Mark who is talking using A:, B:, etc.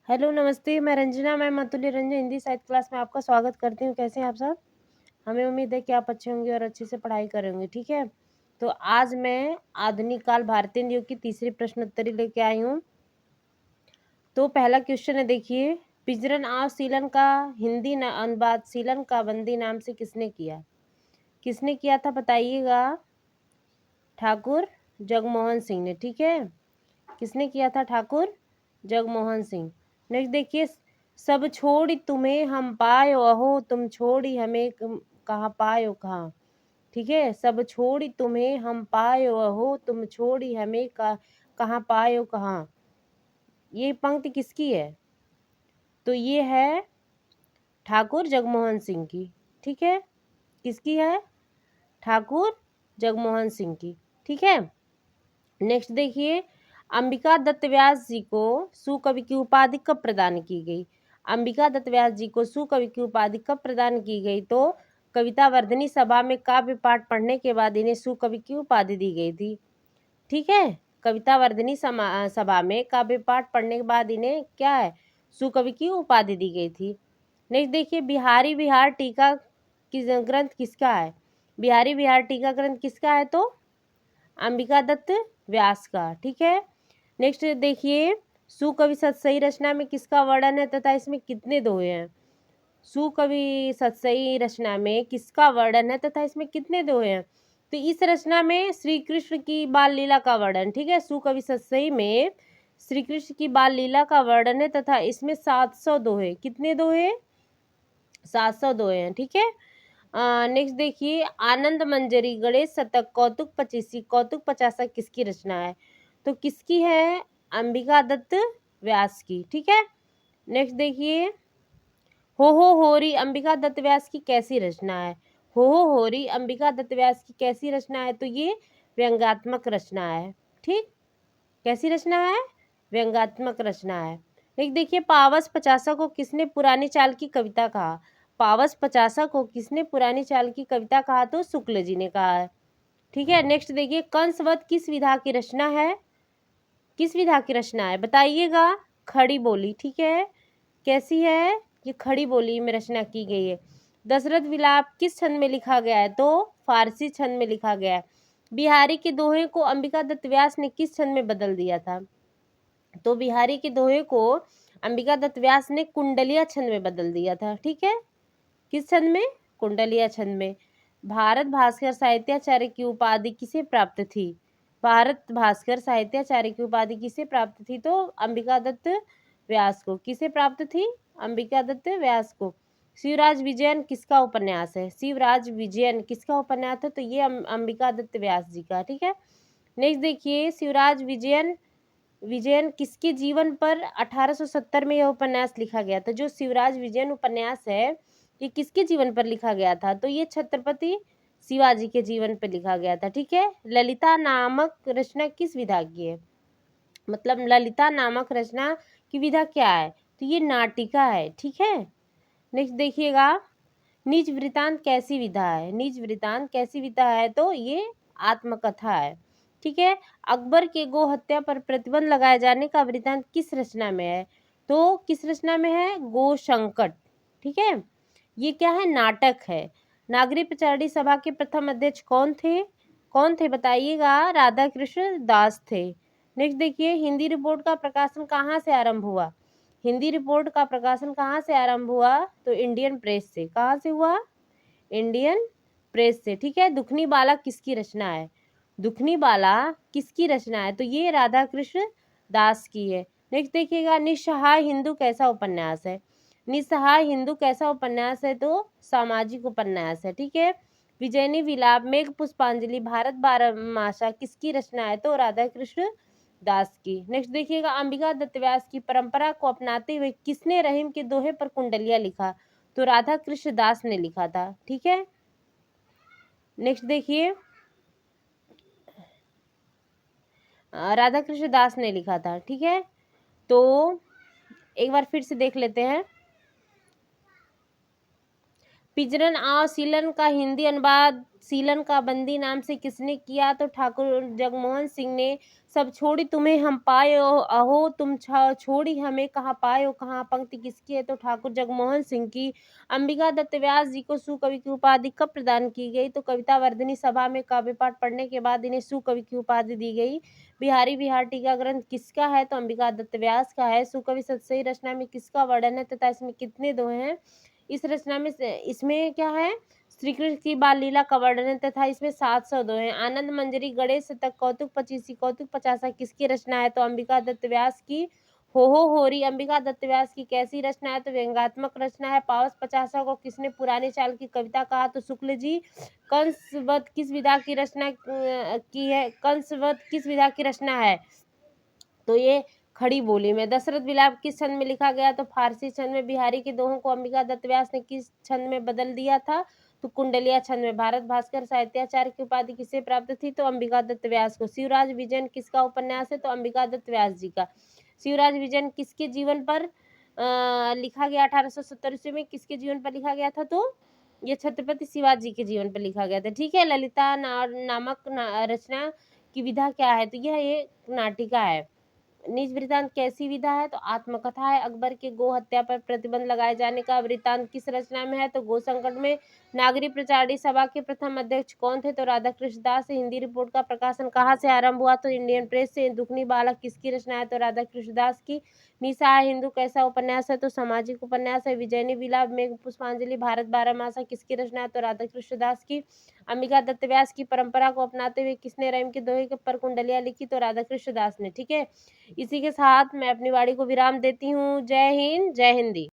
A: Hello नमस्ते, मैं Ranjana ma'am अतुल्य रंजन हिंदी साहित्य क्लास में आपका स्वागत करती हूँ। कैसे हैं आप सब? हमें उम्मीद है कि आप अच्छे होंगे और अच्छे से पढ़ाई कर रहे होंगे, ठीक है? तो आज मैं आधुनिक काल भारतीय युग की तीसरी प्रश्नोत्तरी लेके आई हूँ। तो पहला क्वेश्चन है, देखिए, पिंजरन ऑफ सीलन का हिंदी अनुवाद सीलन का बंदी नाम से किसने किया? किसने किया था बताइएगा? ठाकुर जगमोहन सिंह ने, ठीक है? किसने किया था? ठाकुर जगमोहन सिंह। नेक्स्ट देखिए, सब छोड़ी तुम्हें हम पायो अहो तुम छोड़ी हमें कहाँ पायो कहाँ, ठीक है? सब छोड़ी तुम्हें हम पायो अहो तुम छोड़ी हमें कहाँ पायो कहाँ। ये पंक्ति किसकी है? तो ये है ठाकुर जगमोहन सिंह की, ठीक है? किसकी है? ठाकुर जगमोहन सिंह की, ठीक है? नेक्स्ट देखिए, अंबिका दत्त व्यास जी को सुकवि की उपाधि कब प्रदान की गई? अंबिका दत्त व्यास जी को सुकवि की उपाधि कब प्रदान की गई? तो कविता वर्धनी सभा में काव्य पाठ पढ़ने के बाद इन्हें सुकवि की उपाधि दी गई थी, ठीक है? कविता वर्धनी सभा में काव्य पाठ पढ़ने के बाद इन्हें क्या है? सुकवि की उपाधि दी गई थी। नेक्स्ट देखिए, बिहारी बिहार टीका ग्रंथ किसका है? बिहारी बिहार टीका ग्रंथ किसका है? तो अंबिका दत्त व्यास का, ठीक है? नेक्स्ट देखिए, सुकवि सतसई रचना में किसका वर्णन है तथा इसमें कितने दोहे हैं? सुकवि सतसई रचना में किसका वर्णन है तथा इसमें कितने दोहे हैं? तो इस रचना में श्री कृष्ण की बाल लीला का वर्णन, ठीक है? सुकवि सतसई में श्री कृष्ण की बाल लीला का वर्णन है तथा इसमें 700 दोहे, कितने दोहे? 700 दोहे हैं, ठीक है? नेक्स्ट देखिए, आनंद मंजरी गणेश शतक कौतुक पचीसी कौतुक पचासा किसकी रचना है? तो किसकी है? अंबिका दत्त व्यास की, ठीक है? नेक्स्ट देखिए, हो होरी अंबिका दत्त व्यास की कैसी रचना है? हो होरी अंबिका दत्त व्यास की कैसी रचना है? तो ये व्यंग्यात्मक रचना है, ठीक? कैसी रचना है? व्यंग्यात्मक रचना है। एक देखिए, पावस पचासा को किसने पुरानी चाल की कविता कहा? पावस पचासा को किसने पुरानी चाल की कविता कहा? तो शुक्ल जी ने कहा है, ठीक है? नेक्स्ट देखिए, कंसवध किस विधा की रचना है? किस विधा की रचना है बताइएगा? खड़ी बोली, ठीक है? कैसी है? ये खड़ी बोली में रचना की गई है। दशरथ विलाप किस छंद में लिखा गया है? तो फारसी छंद में लिखा गया है। बिहारी के दोहे को अंबिका दत्त व्यास ने किस छंद में बदल दिया था? तो बिहारी के दोहे को अंबिका दत्त व्यास ने कुंडलिया छंद में बदल दिया था, ठीक है? किस छंद में? कुंडलिया छंद में। भारत भास्कर साहित्याचार्य की उपाधि किसे प्राप्त थी? भारत भास्कर साहित्याचार्य की उपाधि किसे प्राप्त थी? तो अंबिका दत्त व्यास को। किसे प्राप्त थी? अंबिका दत्त व्यास को। शिवराज विजयन किसका उपन्यास है? शिवराज विजयन किसका उपन्यास है? तो ये अंबिका दत्त व्यास जी का, ठीक है? नेक्स्ट देखिए, शिवराज विजयन किसके जीवन पर 1870 में यह उपन्यास लिखा गया था? जो शिवराज विजयन उपन्यास है, ये किसके जीवन पर लिखा गया था? तो ये छत्रपति शिवाजी के जीवन पर लिखा गया था, ठीक है? ललिता नामक रचना किस विधा की है? मतलब ललिता नामक रचना की विधा क्या है? तो ये नाटिका है, ठीक है? नेक्स्ट देखिएगा, निज वृतांत कैसी विधा है? निज वृतांत कैसी विधा है? तो ये आत्मकथा है, ठीक है? अकबर के गो हत्या पर प्रतिबंध लगाए जाने का वृतांत किस रचना में है? तो किस रचना में है? गो संकट, ठीक है? ये क्या है? नाटक है। नागरिक प्रचारणी सभा के प्रथम अध्यक्ष कौन थे? कौन थे बताइएगा? राधा कृष्ण दास थे। नेक्स्ट देखिए, हिंदी रिपोर्ट का प्रकाशन कहाँ से आरंभ हुआ? हिंदी रिपोर्ट का प्रकाशन कहाँ से आरंभ हुआ? तो इंडियन प्रेस से। कहाँ से हुआ? इंडियन प्रेस से, ठीक है? दुखनी बाला किसकी रचना है? दुखनी बाला किसकी रचना है? तो ये राधा कृष्ण दास की है। नेक्स्ट देखिएगा, निस्सहाय हिंदू कैसा उपन्यास है? निस्सहाय हिंदू कैसा उपन्यास है? तो सामाजिक उपन्यास है, ठीक है? विजयनी विलाप मेघ पुष्पांजलि भारत बारहमासा किसकी रचना है? तो राधा कृष्ण दास की। नेक्स्ट देखिएगा, अंबिका दत्त व्यास की परंपरा को अपनाते हुए किसने रहीम के दोहे पर कुंडलिया लिखा? तो राधा कृष्ण दास ने लिखा था, ठीक है? नेक्स्ट देखिए, राधा कृष्ण दास ने लिखा था, ठीक है? तो एक बार फिर से देख लेते हैं। पिंजरन और सीलन का हिंदी अनुवाद सीलन का बंदी नाम से किसने किया? तो ठाकुर जगमोहन सिंह ने। सब छोड़ी तुम्हें हम पाए अहो तुम छोड़ी हमें कहाँ पाए हो कहाँ, पंक्ति किसकी है? तो ठाकुर जगमोहन सिंह की। अंबिका दत्त व्यास जी को सुकवि की उपाधि कब प्रदान की गई? तो कविता वर्धनी सभा में काव्य पाठ पढ़ने के बाद इन्हें सुकवि की उपाधि दी गई। बिहारी बिहार टीका ग्रंथ किसका है? तो अंबिका दत्त व्यास का है। सुकवि सतसई रचना में किसका वर्णन है तथा इसमें कितने दोहे हैं? इस रचना में इसमें क्या है? श्री कृष्ण की बाल लीला का वर्णन है तथा इसमें 700 दोहे हैं। आनंद मंजरी गणेश शतक कौतुक पचीसी कौतुक पचासा किसकी रचना है? तो अंबिका दत्त व्यास की। हो होरी अंबिका दत्त व्यास की कैसी रचना है? तो व्यंग्यात्मक रचना है। पावस पचासा को किसने पुराने चाल की कविता कहा? तो शुक्ल जी। कंसवध किस विधा की रचना की है? कंसवध किस विधा की रचना है? तो ये खड़ी बोली में। दशरथ विलाप किस छंद में लिखा गया? तो फारसी छंद में। बिहारी के दोहों को अंबिका दत्त व्यास ने किस छंद में बदल दिया था? तो कुंडलिया छंद में। भारत भास्कर साहित्याचार्य की उपाधि किसे प्राप्त थी? तो अंबिका दत्त व्यास को। शिवराज विजयन किसका उपन्यास है? तो अंबिका दत्त व्यास जी का। शिवराज विजयन किसके जीवन पर लिखा गया? 1870 ईस्वी में किसके जीवन पर लिखा गया था? तो ये छत्रपति शिवाजी के जीवन पर लिखा गया था। ठीक है। ललिता नामक रचना की विधा क्या है? तो यह एक नाटिका है। निज वृत्तांत कैसी विधा है? तो आत्मकथा है। अकबर के गो हत्या पर प्रतिबंध लगाए जाने का वृत्तांत किस रचना में है? तो गो संकट में। नागरी प्रचारणी सभा के प्रथम अध्यक्ष कौन थे? तो राधा कृष्ण दास। हिंदी रिपोर्ट का प्रकाशन कहाँ से आरंभ हुआ? तो इंडियन प्रेस से। दुखनी बालक किसकी रचना है? तो राधा कृष्ण दास की। निसहाय हिंदू कैसा उपन्यास है? तो सामाजिक उपन्यास है। विजयनी विलाप मेघ पुष्पांजलि भारत बारहमासा किसकी रचना है? तो राधा कृष्ण दास की। अंबिका दत्त व्यास की परंपरा को अपनाते हुए किसने रहीम के दोहे पर कुंडलियां लिखी? तो राधा कृष्ण दास ने। ठीक है। इसी के साथ मैं अपनी वाणी को विराम देती हूँ। जय हिंद जय हिंदी।